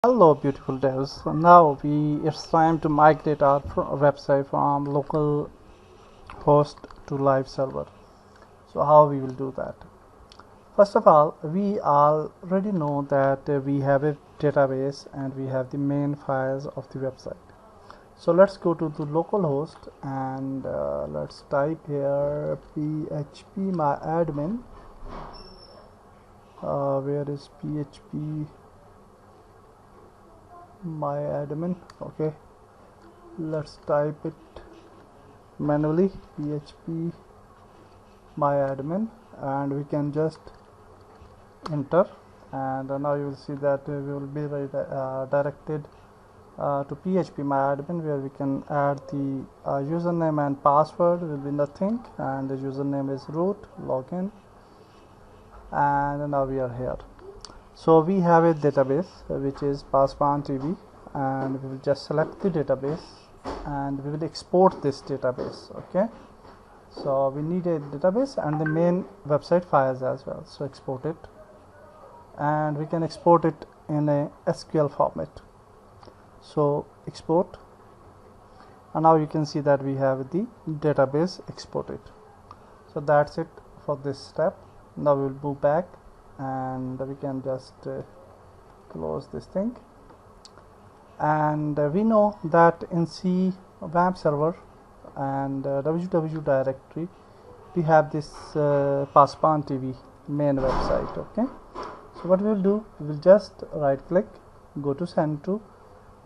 Hello beautiful devs. So now it's time to migrate our website from local host to live server. So how we will do that? First of all, we already know that we have a database and we have the main files of the website. So let's go to the local host and let's type here php my admin. Where is php my admin? Okay, let's type it manually, php my admin, and we can just enter, and now you will see that we will be directed to php my admin, where we can add the username and password will be nothing, and the username is root login, and now we are here. So we have a database which is Pakistani, and we will just select the database and we will export this database. Okay, so we need a database and the main website files as well, so export it, and we can export it in a SQL format. So export, and now you can see that we have the database exported. So that's it for this step. Now we will move back and we can just close this thing, and we know that in C web server and www directory we have this Pakistani main website. Okay, so what we will do, we will just right click, go to send to,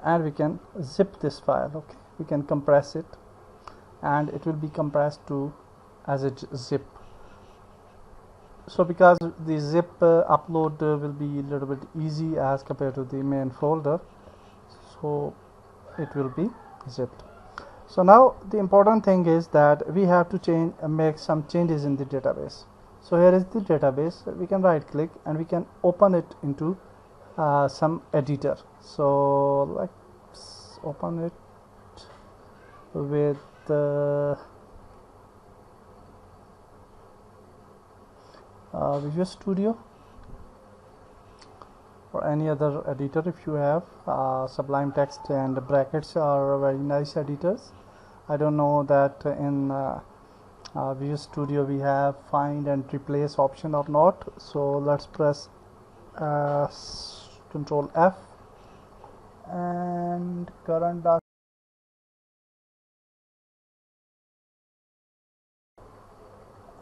and we can zip this file. Okay, we can compress it and it will be compressed to as a zip. So because the zip upload will be a little bit easy as compared to the main folder, so it will be zipped. So now the important thing is that we have to make some changes in the database. So here is the database. We can right click and we can open it into some editor. So let's open it with Visual Studio or any other editor if you have. Sublime Text and brackets are very nice editors. I don't know that in Visual Studio we have find and replace option or not. So let's press Control F and current document,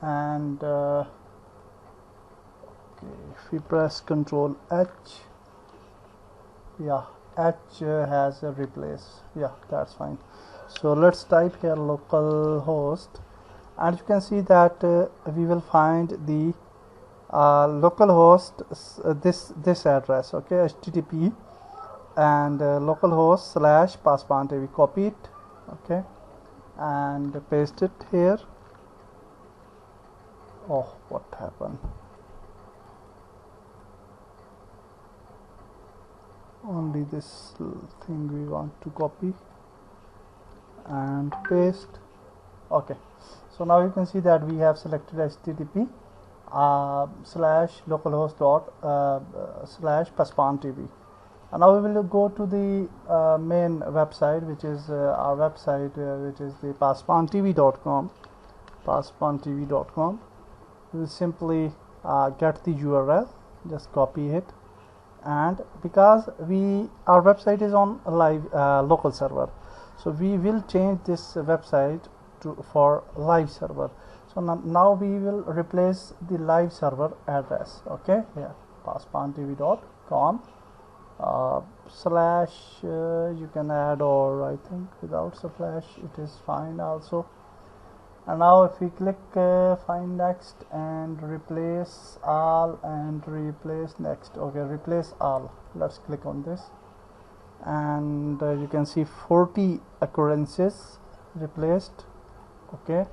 and if we press Control H, yeah, H has a replace. Yeah, that's fine. So let's type here localhost, and you can see that we will find the localhost this address. Okay, http and localhost / Pakistani. We copy it, okay, and paste it here. Oh, what happened? Only this thing we want to copy and paste. Okay, so now you can see that we have selected http / localhost / Pakistani, and now we will go to the main website, which is our website, which is the pakistantv.com. We will simply get the URL, just copy it, and because our website is on a live local server, so we will change this website for live server. So now we will replace the live server address. Okay, here pakistantv.com / you can add, or I think without slash it is fine also. And now if we click find next and replace all and replace next. Okay, replace all, let's click on this, and you can see 40 occurrences replaced. Okay,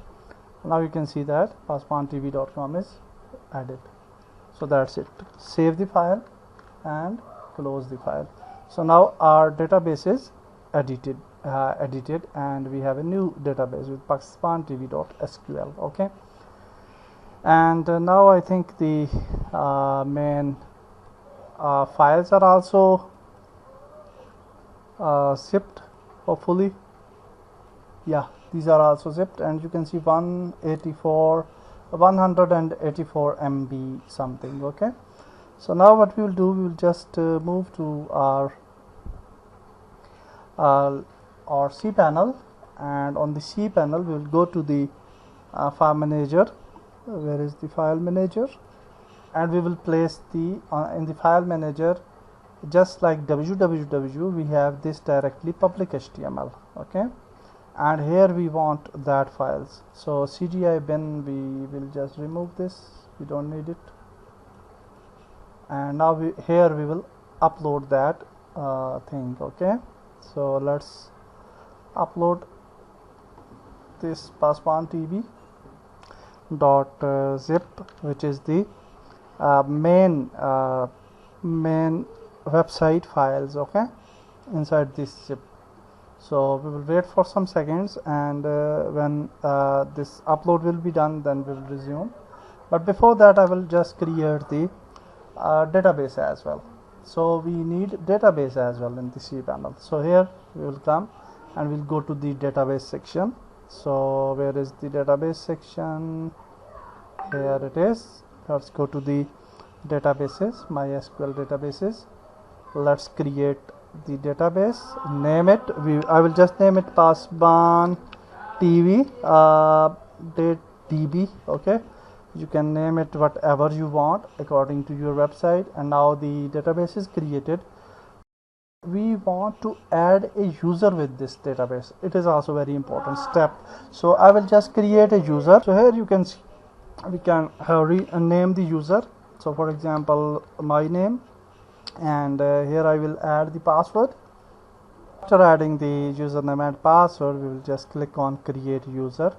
now you can see that pakistantv.com is added. So that's it. Save the file and close the file. So now our database is edited, and we have a new database with pakistantv.sql. okay, and now I think the main files are also zipped, hopefully. Yeah, these are also zipped, and you can see 184 MB something. Okay, so now what we will do, we will just move to our cPanel, and on the cPanel we will go to the file manager. Where is the file manager? And we will place the in the file manager, just like www, we have this directly public HTML. Okay, and here we want that files. So CGI bin, we will just remove this, we don't need it. And now here we will upload that thing. Okay, so let's upload this Paswan TV dot zip, which is the main website files. Okay, inside this zip. So we will wait for some seconds, and when this upload will be done, then we will resume. But before that, I will just create the database as well. So we need database as well in the cPanel. So here we will come and we'll go to the database section. So where is the database section? Here it is. Let's go to the databases, MySQL databases. Let's create the database, name it. I will just name it Paswan TV DB. Okay, you can name it whatever you want according to your website. And now the database is created. We want to add a user with this database. It is also very important step. So I will just create a user. So here you can see we can name the user. So for example, my name, and here I will add the password. After adding the username and password, we will just click on create user.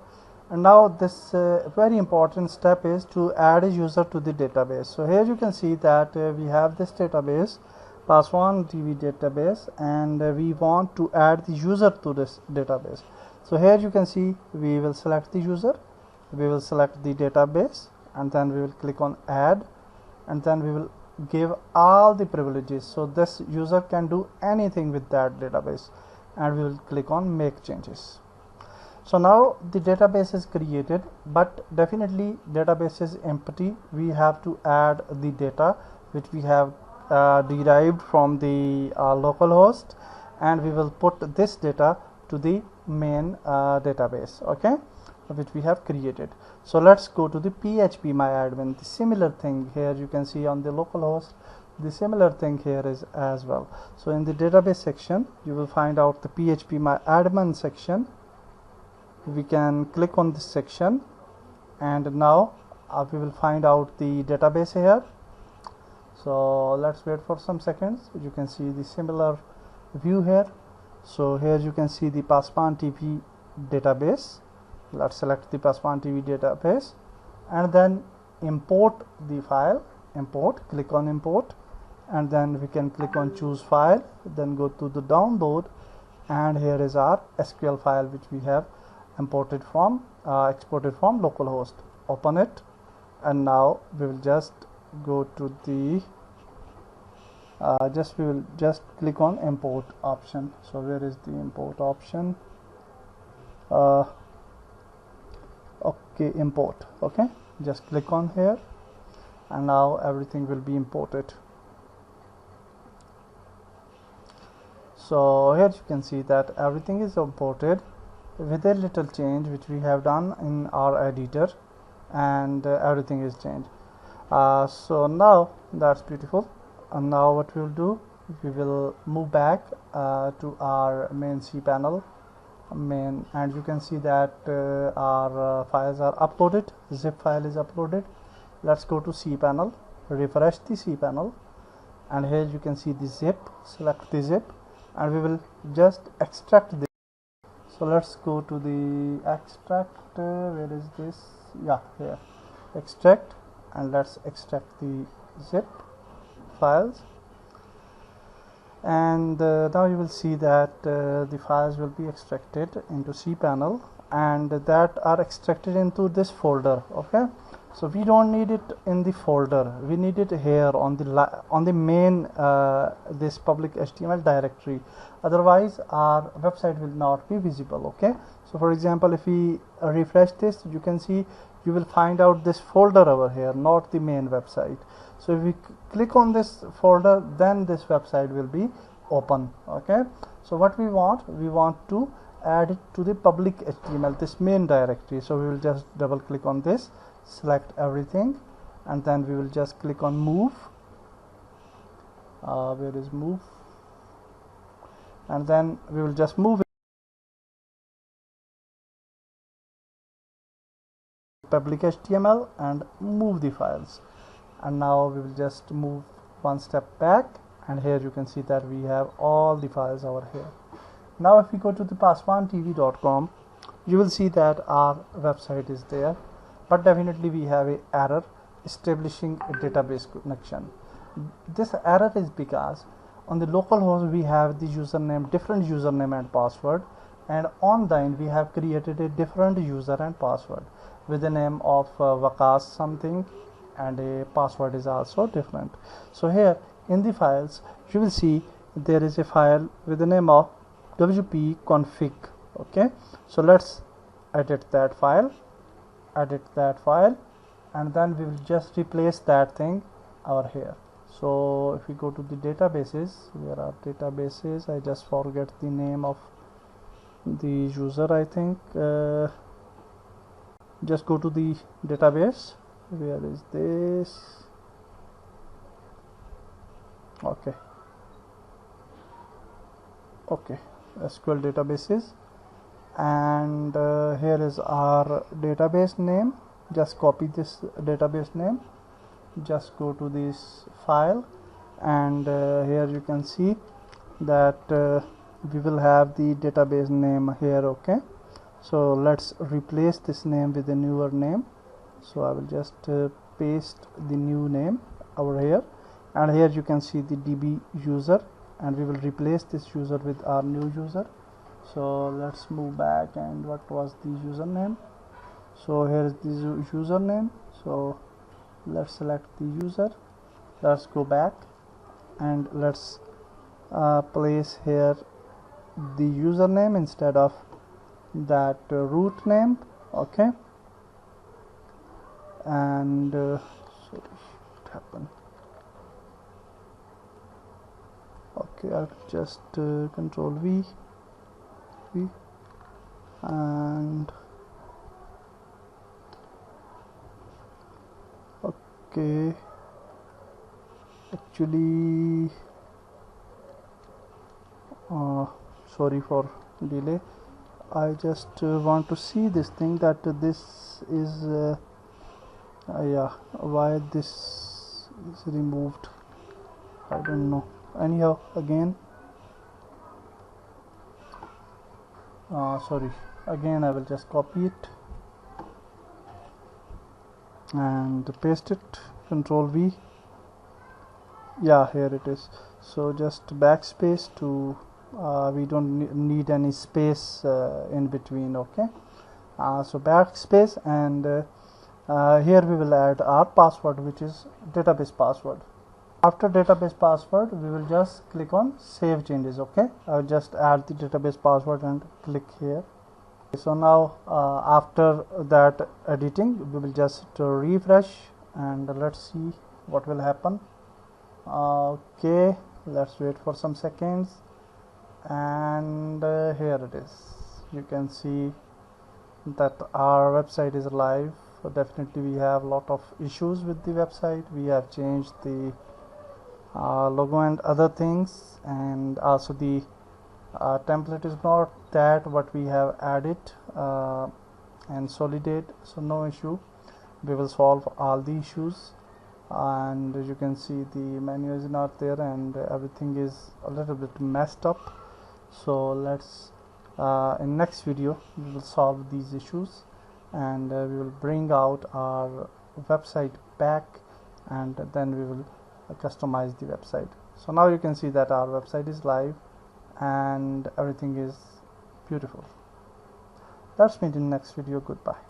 And now this very important step is to add a user to the database. So here you can see that we have this database, Paswan TV database, and we want to add the user to this database. So here you can see we will select the user, we will select the database, and then we will click on add, and then we will give all the privileges. So this user can do anything with that database, and we will click on make changes. So now the database is created, but definitely database is empty. We have to add the data which we have derived from the localhost, and we will put this data to the main database. Okay, which we have created. So let's go to the PHP MyAdmin. The similar thing here you can see on the localhost. The similar thing here is as well. So in the database section, you will find out the PHP MyAdmin section. We can click on this section, and now we will find out the database here. So let's wait for some seconds. You can see the similar view here. So here you can see the Paswan TV database. Let's select the Paswan TV database, and then import the file. Import, click on import, and then we can click on choose file, then go to the download, and here is our SQL file which we have imported from exported from localhost. Open it, and now we will just go to the we will just click on import option. So where is the import option? Okay, import. Okay, just click on here, and now everything will be imported. So here you can see that everything is imported with a little change which we have done in our editor, and everything is changed. So now that's beautiful. And now what we will do, we will move back to our main cPanel main, and you can see that our files are uploaded. Zip file is uploaded. Let's go to cPanel, refresh the cPanel, and here you can see the zip. Select the zip, and we will just extract this. So let's go to the extract. Where is this? Yeah, here, extract, and let's extract the zip files. And now you will see that the files will be extracted into cPanel, and that are extracted into this folder. Okay, So we don't need it in the folder, we need it here on the main this public HTML directory, otherwise our website will not be visible. Okay, so for example, if we refresh this, you can see you will find out this folder over here, not the main website. So if we click on this folder, then this website will be open. Okay, so what we want to add it to the public HTML, this main directory. So we will just double click on this, select everything, and then we will just click on move. Where is move? And then we will just move it to public HTML and move the files. And now we will just move one step back, and here you can see that we have all the files over here. Now if we go to the paswantv.com, you will see that our website is there, but definitely we have an error establishing a database connection. This error is because on the local host we have the username, different username and password, and online we have created a different user and password with the name of Waqas something, and a password is also different. So here in the files you will see there is a file with the name of wp config. Okay, so let's edit that file, and then we will just replace that thing over here. So if we go to the databases, where are databases? I just forget the name of the user, I think. Just go to the database. Where is this? Okay, SQL databases, and here is our database name. Just copy this database name, just go to this file, and here you can see that we will have the database name here. Okay, so let's replace this name with a newer name. So I will just paste the new name over here, and here you can see the DB user, and we will replace this user with our new user. So let's move back, and what was the username? So here is the username. So let's select the user, let's go back, and let's place here the username instead of that root name. Okay, and sorry, what happened? Okay, I'll just control V, and okay, actually sorry for delay. I just want to see this thing, that this is yeah, why this is removed, I don't know. Anyhow, again sorry, again I will just copy it and paste it, control V. Yeah, here it is. So just backspace to we don't need any space in between. Okay, so backspace, and here we will add our password, which is database password. After database password, we will just click on save changes. Okay, I'll just add the database password and click here. So now after that editing, we will just refresh, and let's see what will happen. Okay, let's wait for some seconds, and here it is. You can see that our website is live. So definitely we have a lot of issues with the website. We have changed the logo and other things, and also the template is not that what we have added and solidate. So no issue, we will solve all the issues. And you can see the menu is not there, and everything is a little bit messed up. So let's in next video we will solve these issues, and we will bring out our website back, and then we will customize the website. So now you can see that our website is live and everything is beautiful. Let's meet in next video. Goodbye.